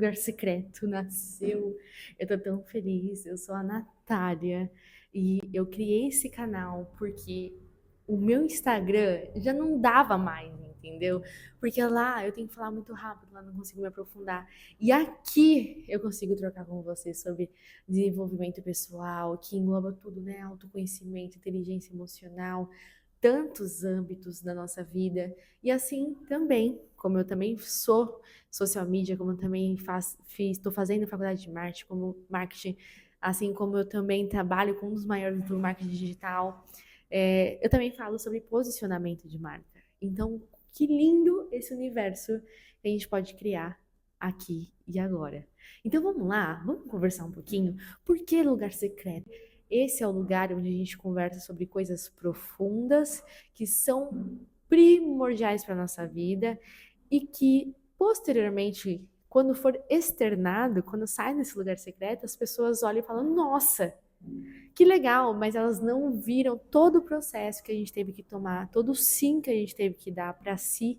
Lugar Secreto nasceu. Eu tô tão feliz. Eu sou a Natália e eu criei esse canal porque o meu Instagram já não dava mais, entendeu? Porque lá eu tenho que falar muito rápido, lá não consigo me aprofundar. E aqui eu consigo trocar com você sobre desenvolvimento pessoal, que engloba tudo, né? Autoconhecimento, inteligência emocional, tantos âmbitos da nossa vida. E assim também, como eu também sou social media, como eu também estou fazendo faculdade de marketing, assim como eu também trabalho com um dos maiores do marketing digital, eu também falo sobre posicionamento de marca. Então, que lindo esse universo que a gente pode criar aqui e agora. Então vamos lá, vamos conversar um pouquinho. Por que lugar secreto? Esse é o lugar onde a gente conversa sobre coisas profundas que são primordiais para a nossa vida e que, posteriormente, quando for externado, quando sai desse lugar secreto, as pessoas olham e falam: Nossa, que legal, mas elas não viram todo o processo que a gente teve que tomar, todo o sim que a gente teve que dar para si,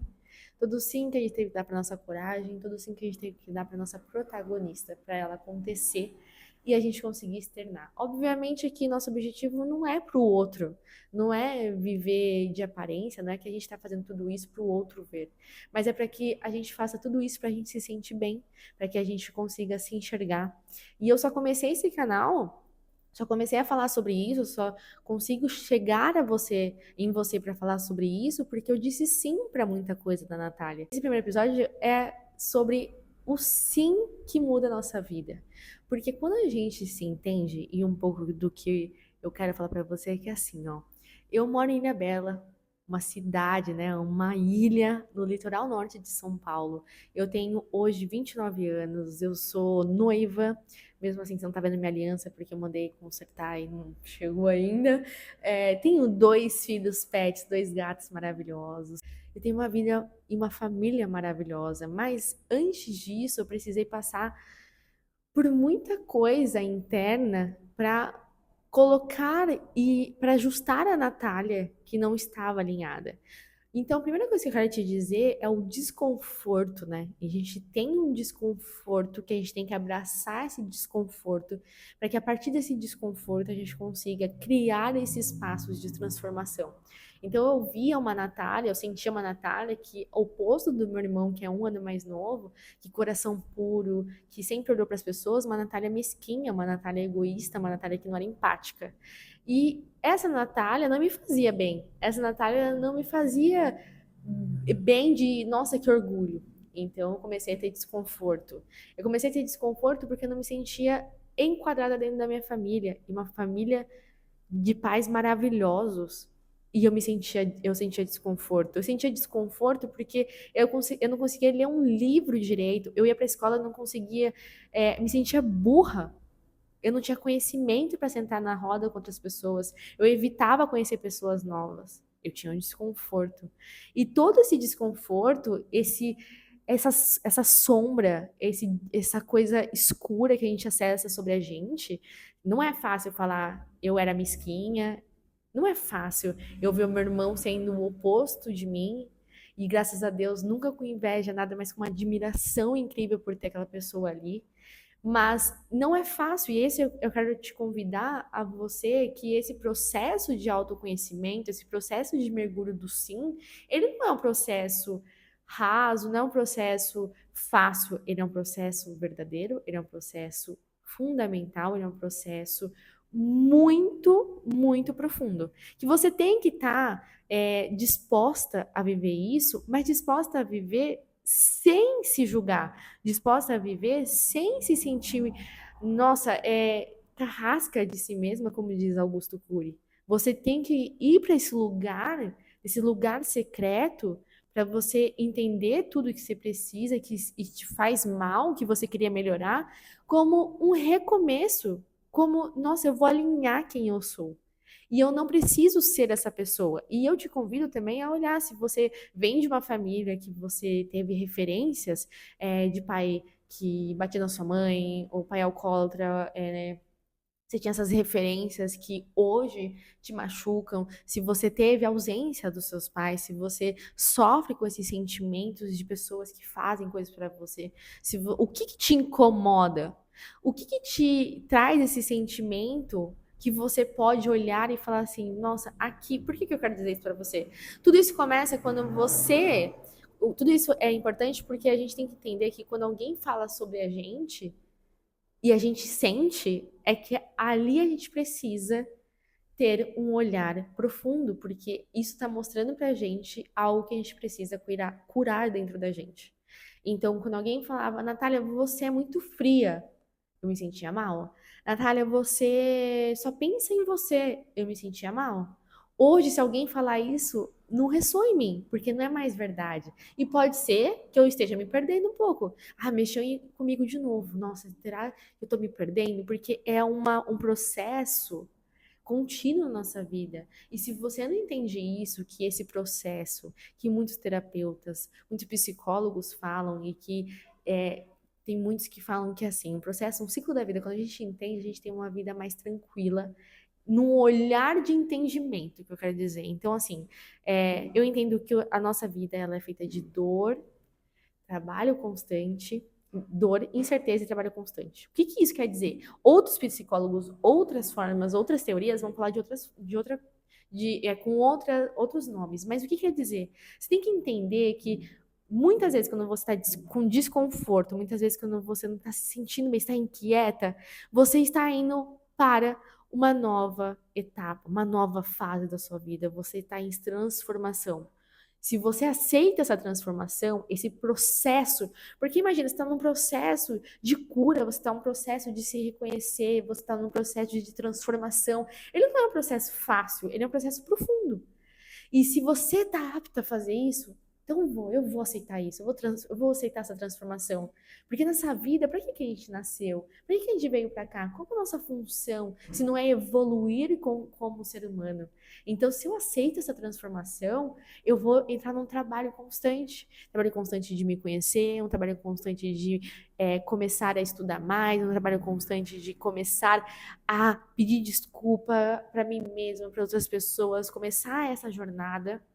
todo o sim que a gente teve que dar para nossa coragem, todo o sim que a gente teve que dar para nossa protagonista, para ela acontecer e a gente conseguir externar. Obviamente que nosso objetivo não é para o outro, não é viver de aparência, não é que a gente está fazendo tudo isso para o outro ver, mas é para que a gente faça tudo isso para a gente se sentir bem, para que a gente consiga se enxergar. E eu só comecei esse canal. Só comecei a falar sobre isso, só consigo chegar a você, em você para falar sobre isso, porque eu disse sim para muita coisa da Natália. Esse primeiro episódio é sobre o sim que muda a nossa vida. Porque quando a gente se entende, e um pouco do que eu quero falar para você é que assim, ó, eu moro em Ilhabela, uma cidade, né, uma ilha no litoral norte de São Paulo. Eu tenho hoje 29 anos, eu sou noiva, mesmo assim, você não tá vendo minha aliança porque eu mandei consertar e não chegou ainda. Tenho dois filhos pets, dois gatos maravilhosos. Eu tenho uma vida e uma família maravilhosa. Mas antes disso, eu precisei passar por muita coisa interna para colocar e para ajustar a Natália que não estava alinhada. Então, a primeira coisa que eu quero te dizer é o desconforto, né? A gente tem um desconforto que a gente tem que abraçar esse desconforto para que a partir desse desconforto a gente consiga criar esses passos de transformação. Então, eu via uma Natália, eu sentia uma Natália que, ao oposto do meu irmão, que é um ano mais novo, que coração puro, que sempre olhou para as pessoas, uma Natália mesquinha, uma Natália egoísta, uma Natália que não era empática. E essa Natália não me fazia bem. Essa Natália não me fazia bem de, nossa, que orgulho. Então eu comecei a ter desconforto. Eu comecei a ter desconforto porque eu não me sentia enquadrada dentro da minha família, e uma família de pais maravilhosos. E eu sentia desconforto. Eu sentia desconforto porque eu não conseguia ler um livro direito. Eu ia para a escola, e não conseguia, me sentia burra. Eu não tinha conhecimento para sentar na roda com outras pessoas. Eu evitava conhecer pessoas novas. Eu tinha um desconforto. E todo esse desconforto, essa sombra, essa coisa escura que a gente acessa sobre a gente, não é fácil falar eu era mesquinha. Não é fácil eu ver o meu irmão sendo o oposto de mim. E graças a Deus, nunca com inveja, nada, mas com uma admiração incrível por ter aquela pessoa ali. Mas não é fácil, e esse eu quero te convidar a você que esse processo de autoconhecimento, esse processo de mergulho do sim, ele não é um processo raso, não é um processo fácil, ele é um processo verdadeiro, ele é um processo fundamental, ele é um processo muito, muito profundo. Que você tem que estar disposta a viver isso, mas disposta a viver sem se julgar, disposta a viver sem se sentir, nossa, carrasca de si mesma, como diz Augusto Cury. Você tem que ir para esse lugar secreto, para você entender tudo que você precisa, que e te faz mal, que você queria melhorar, como um recomeço, como, nossa, eu vou alinhar quem eu sou. E eu não preciso ser essa pessoa. E eu te convido também a olhar se você vem de uma família que você teve referências de pai que batia na sua mãe, ou pai alcoólatra, você tinha essas referências que hoje te machucam, se você teve ausência dos seus pais, se você sofre com esses sentimentos de pessoas que fazem coisas para você, o que que te incomoda? O que que te traz esse sentimento que você pode olhar e falar assim, nossa, aqui, por que que eu quero dizer isso para você? Tudo isso começa quando tudo isso é importante porque a gente tem que entender que quando alguém fala sobre a gente, e a gente sente é que ali a gente precisa ter um olhar profundo, porque isso está mostrando pra gente algo que a gente precisa curar dentro da gente. Então, quando alguém falava, Natália, você é muito fria, eu me sentia mal. Natália, você só pensa em você, eu me sentia mal. Hoje, se alguém falar isso, não ressoa em mim, porque não é mais verdade. E pode ser que eu esteja me perdendo um pouco. Ah, comigo de novo. Nossa, será que eu tô me perdendo? Porque é um processo contínuo na nossa vida. E se você não entende isso, que esse processo, que muitos terapeutas, muitos psicólogos falam e que tem muitos que falam que assim, um processo, um ciclo da vida, quando a gente entende, a gente tem uma vida mais tranquila, num olhar de entendimento, que eu quero dizer. Então, assim, eu entendo que a nossa vida ela é feita de dor, trabalho constante, dor, incerteza e trabalho constante. O que que isso quer dizer? Outros psicólogos, outras formas, outras teorias vão falar com outros nomes. Mas o que quer dizer? Você tem que entender que muitas vezes quando você está com desconforto, muitas vezes quando você não está se sentindo bem, está inquieta, você está indo para uma nova etapa, uma nova fase da sua vida. Você está em transformação. Se você aceita essa transformação, esse processo, porque imagina, você está num processo de cura, você está num processo de se reconhecer, você está num processo de transformação. Ele não é um processo fácil, ele é um processo profundo. E se você está apto a fazer isso, então eu vou aceitar isso, eu vou aceitar essa transformação. Porque nessa vida, para que que a gente nasceu? Para que a gente veio para cá? Qual é a nossa função? Se não é evoluir como ser humano. Então, se eu aceito essa transformação, eu vou entrar num trabalho constante de me conhecer, um trabalho constante de começar a estudar mais, um trabalho constante de começar a pedir desculpa para mim mesma, para outras pessoas, começar essa jornada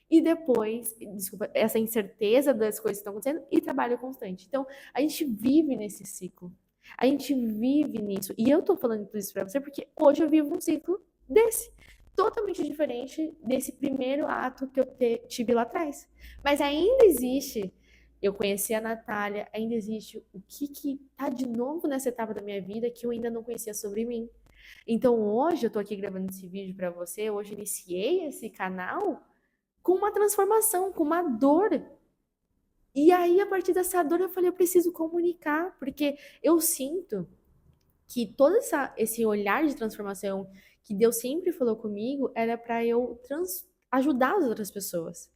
e depois, desculpa, essa incerteza das coisas que estão acontecendo e trabalho constante. Então, a gente vive nesse ciclo. A gente vive nisso. E eu tô falando tudo isso para você porque hoje eu vivo um ciclo desse. Totalmente diferente desse primeiro ato que eu tive lá atrás. Mas ainda existe, eu conheci a Natália, ainda existe o que tá de novo nessa etapa da minha vida que eu ainda não conhecia sobre mim. Então hoje eu tô aqui gravando esse vídeo para você, hoje eu iniciei esse canal com uma transformação, com uma dor. E aí, a partir dessa dor, eu falei, eu preciso comunicar, porque eu sinto que todo esse olhar de transformação que Deus sempre falou comigo era para eu ajudar as outras pessoas.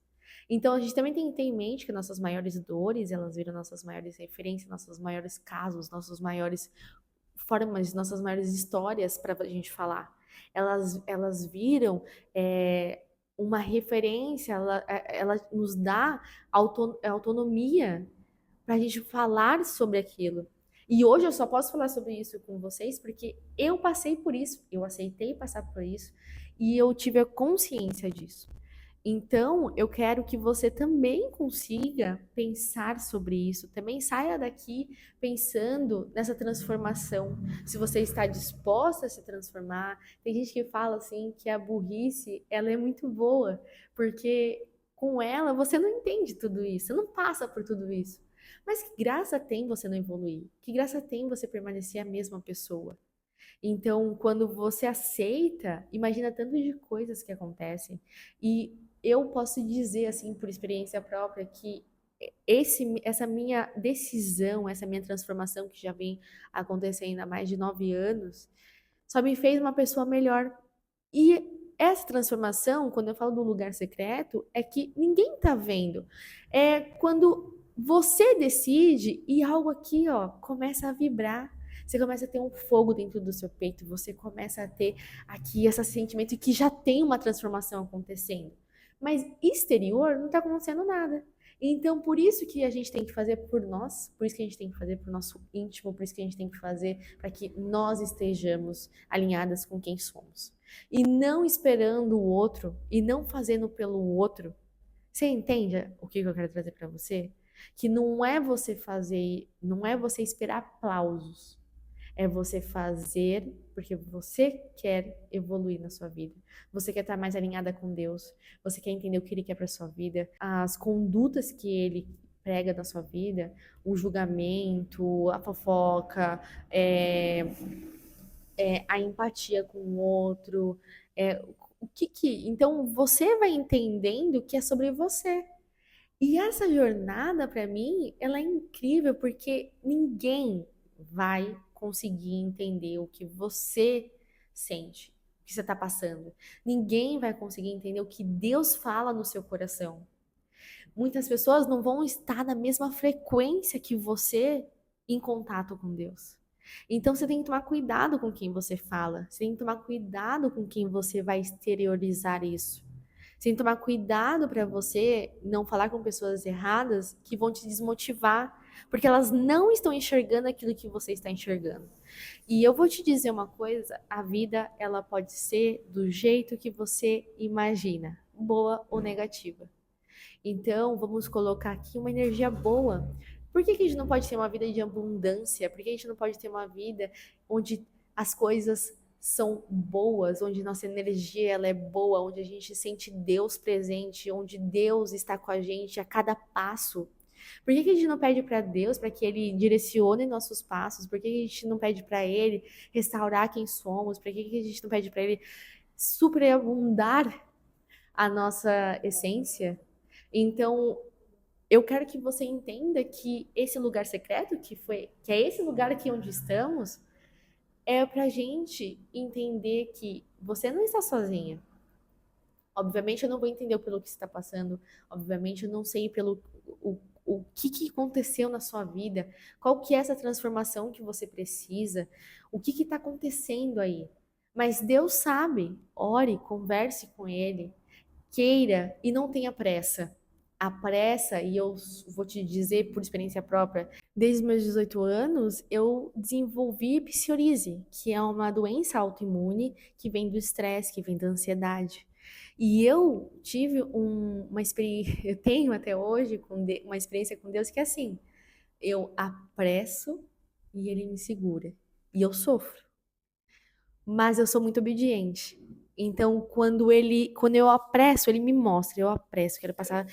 Então, a gente também tem que ter em mente que nossas maiores dores, elas viram nossas maiores referências, nossos maiores casos, nossas maiores formas, nossas maiores histórias para a gente falar. Elas viram uma referência, ela nos dá autonomia para a gente falar sobre aquilo. E hoje eu só posso falar sobre isso com vocês porque eu passei por isso, eu aceitei passar por isso e eu tive a consciência disso. Então, eu quero que você também consiga pensar sobre isso, também saia daqui pensando nessa transformação. Se você está disposta a se transformar, tem gente que fala assim que a burrice, ela é muito boa, porque com ela você não entende tudo isso, você não passa por tudo isso. Mas que graça tem você não evoluir? Que graça tem você permanecer a mesma pessoa? Então, quando você aceita, imagina tanto de coisas que acontecem. E eu posso dizer, assim, por experiência própria, que essa minha decisão, essa minha transformação, que já vem acontecendo há mais de 9 anos, só me fez uma pessoa melhor. E essa transformação, quando eu falo do lugar secreto, é que ninguém tá vendo. É quando você decide e algo aqui, ó, começa a vibrar. Você começa a ter um fogo dentro do seu peito, você começa a ter aqui esse sentimento que já tem uma transformação acontecendo. Mas exterior não está acontecendo nada. Então, por isso que a gente tem que fazer por nós, por isso que a gente tem que fazer por nosso íntimo, por isso que a gente tem que fazer para que nós estejamos alinhadas com quem somos. E não esperando o outro, e não fazendo pelo outro. Você entende o que eu quero trazer para você? Que não é você fazer, não é você esperar aplausos. É você fazer porque você quer evoluir na sua vida. Você quer estar mais alinhada com Deus. Você quer entender o que Ele quer para sua vida. As condutas que Ele prega na sua vida, o julgamento, a fofoca, a empatia com o outro. O que que... Então você vai entendendo que é sobre você. E essa jornada, para mim, ela é incrível porque ninguém vai conseguir entender o que você sente, o que você está passando. Ninguém vai conseguir entender o que Deus fala no seu coração. Muitas pessoas não vão estar na mesma frequência que você em contato com Deus. Então você tem que tomar cuidado com quem você fala, você tem que tomar cuidado com quem você vai exteriorizar isso. Você tem que tomar cuidado para você não falar com pessoas erradas que vão te desmotivar, porque elas não estão enxergando aquilo que você está enxergando. E eu vou te dizer uma coisa, a vida ela pode ser do jeito que você imagina, boa ou negativa. Então, vamos colocar aqui uma energia boa. Por que que a gente não pode ter uma vida de abundância? Por que a gente não pode ter uma vida onde as coisas são boas, onde nossa energia ela é boa, onde a gente sente Deus presente, onde Deus está com a gente a cada passo? Por que que a gente não pede para Deus para que Ele direcione nossos passos? Por que que a gente não pede para Ele restaurar quem somos? Por que que a gente não pede para Ele superabundar a nossa essência? Então, eu quero que você entenda que esse lugar secreto, que é esse lugar aqui onde estamos, é pra gente entender que você não está sozinha. Obviamente eu não vou entender pelo que você está passando, obviamente eu não sei pelo o que aconteceu na sua vida, qual que é essa transformação que você precisa, o que está acontecendo aí. Mas Deus sabe, ore, converse com Ele, queira e não tenha pressa. A pressa, e eu vou te dizer por experiência própria, desde meus 18 anos eu desenvolvi psoríase, que é uma doença autoimune que vem do estresse, que vem da ansiedade. E eu tive uma experiência, eu tenho até hoje uma experiência com Deus que é assim, eu apresso e ele me segura. E eu sofro, mas eu sou muito obediente. Então, quando eu apresso, ele me mostra, eu apresso, quero passar,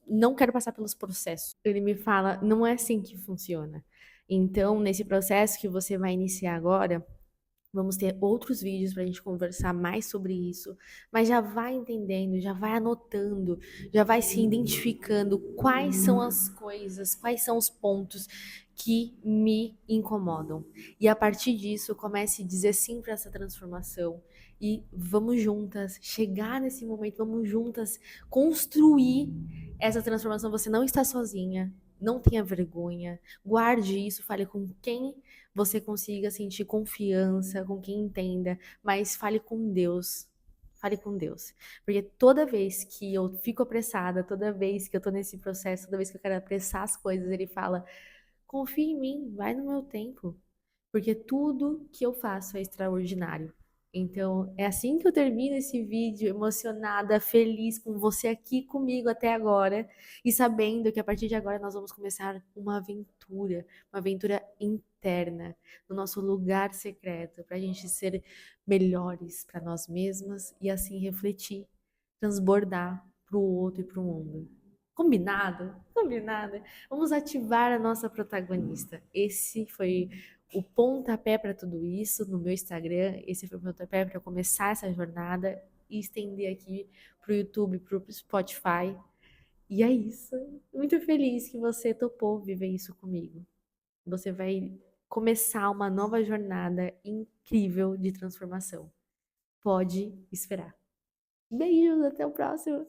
não quero passar pelos processos. Ele me fala, não é assim que funciona. Então, nesse processo que você vai iniciar agora, vamos ter outros vídeos para a gente conversar mais sobre isso, mas já vai entendendo, já vai anotando, já vai se identificando quais são as coisas, quais são os pontos que me incomodam. E a partir disso, comece a dizer sim para essa transformação e vamos juntas chegar nesse momento, vamos juntas construir essa transformação. Você não está sozinha, não tenha vergonha, guarde isso, fale com quem você consiga sentir confiança, com quem entenda, mas fale com Deus. Fale com Deus. Porque toda vez que eu fico apressada, toda vez que eu tô nesse processo, toda vez que eu quero apressar as coisas, ele fala: confia em mim, vai no meu tempo. Porque tudo que eu faço é extraordinário. Então, é assim que eu termino esse vídeo, emocionada, feliz com você aqui comigo até agora e sabendo que a partir de agora nós vamos começar uma aventura interna, no nosso lugar secreto, para a gente ser melhores para nós mesmas e assim refletir, transbordar para o outro e para o mundo. Combinado? Combinado. Vamos ativar a nossa protagonista. Esse foi o pontapé para tudo isso no meu Instagram. Esse foi o pontapé para começar essa jornada e estender aqui para o YouTube, para o Spotify. E é isso. Muito feliz que você topou viver isso comigo. Você vai começar uma nova jornada incrível de transformação. Pode esperar. Beijos, até o próximo.